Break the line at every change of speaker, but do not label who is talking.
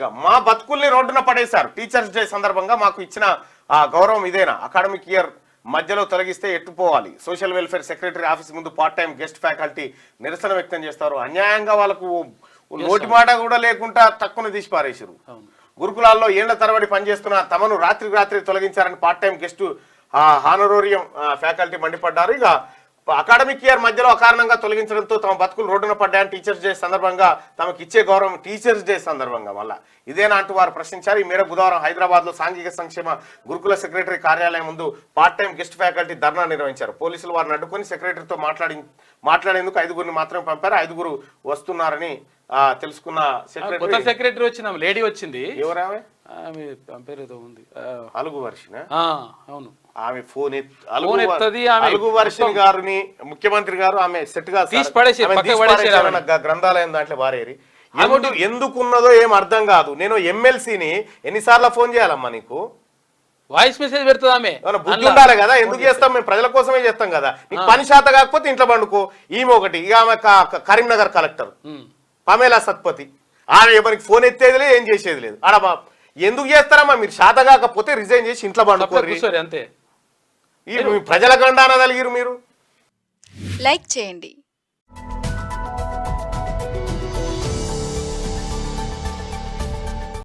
ఇక మా బతుకుల్ని రోడ్డున పడేశారు. టీచర్స్ డే సందర్భంగా మాకు ఇచ్చిన గౌరవం ఇదేనా? అకాడమిక్ ఇయర్ మధ్యలో తొలగిస్తే ఎట్టుపోవాలి. సోషల్ వెల్ఫేర్ సెక్రటరీ ఆఫీస్ ముందు పార్ట్ టైం గెస్ట్ ఫ్యాకల్టీ నిరసన వ్యక్తం చేస్తారు. అన్యాయంగా వాళ్ళకు నోటి మాట కూడా లేకుండా తక్కువ తీసి పారేసారు. గురుకులాల్లో ఏళ్ల తరబడి పనిచేస్తున్న తమను రాత్రి తొలగించారని part time guest honorarium faculty మండిపడ్డారు. ఇక అకాడమిక్ ఇయర్ మధ్యలో అకారణంగా తొలగించడంతో తమ బతుకులు రోడ్డున పడ్డాయని టీచర్స్ డే సందర్భంగా తమకు ఇచ్చే గౌరవం టీచర్స్ డే సందర్భంగా మళ్ళా ఇదేనా అంటూ వారు ప్రశ్నించారు. ఈ మేరకు బుధవారం హైదరాబాద్ లో సాంఘిక సంక్షేమ గురుకుల సెక్రటరీ కార్యాలయం ముందు పార్ట్ టైం గెస్ట్ ఫ్యాకల్టీ ధర్నా నిర్వహించారు. పోలీసులు వారిని అడ్డుకొని సెక్రటరీతో మాట్లాడేందుకు 5గురిని మాత్రమే పంపారు. 5గురు వస్తున్నారని తెలుసుకున్న
సెక్రటరీ వచ్చిన లేడీ వచ్చింది.
ఎవరామె?
ఆమె పేరు ఏదో ఉంది,
అలుగు వర్షిన.
అవును,
ఆమె ఫోన్ అలుగు వర్షిని గారిని ముఖ్యమంత్రి గారు ఆమె సెట్ గా గ్రంథాలయం దాంట్లో వారేరి ఎందుకున్నదో ఏం అర్థం కాదు. నేను ఎమ్మెల్సీని ఎన్నిసార్లు ఫోన్ చేయాలమ్మా నీకు?
వాయిస్ మెసేజ్ పెడుతుంది ఆమె.
బుద్ధి ఉండాలి కదా. ఎందుకు చేస్తాం? మేము ప్రజల కోసమే చేస్తాం కదా. నీకు పని శాత కాకపోతే ఇంట్లో పండుకో. ఈమె ఒకటి. ఇక ఆమె కరీంనగర్ కలెక్టర్ పమేలా సత్పతి. ఆమె ఎవరికి ఫోన్ ఎత్తేది లేదు, ఏం చేసేది లేదు. ఆడ ఎందుకు చేస్తారమ్మా? మీరు శాత కాకపోతే రిజైన్ చేసి ఇంట్లో పండుకోరు అంతే. ఈ ప్రజల గండాన కలిగిరు మీరు.
లైక్ చేయండి,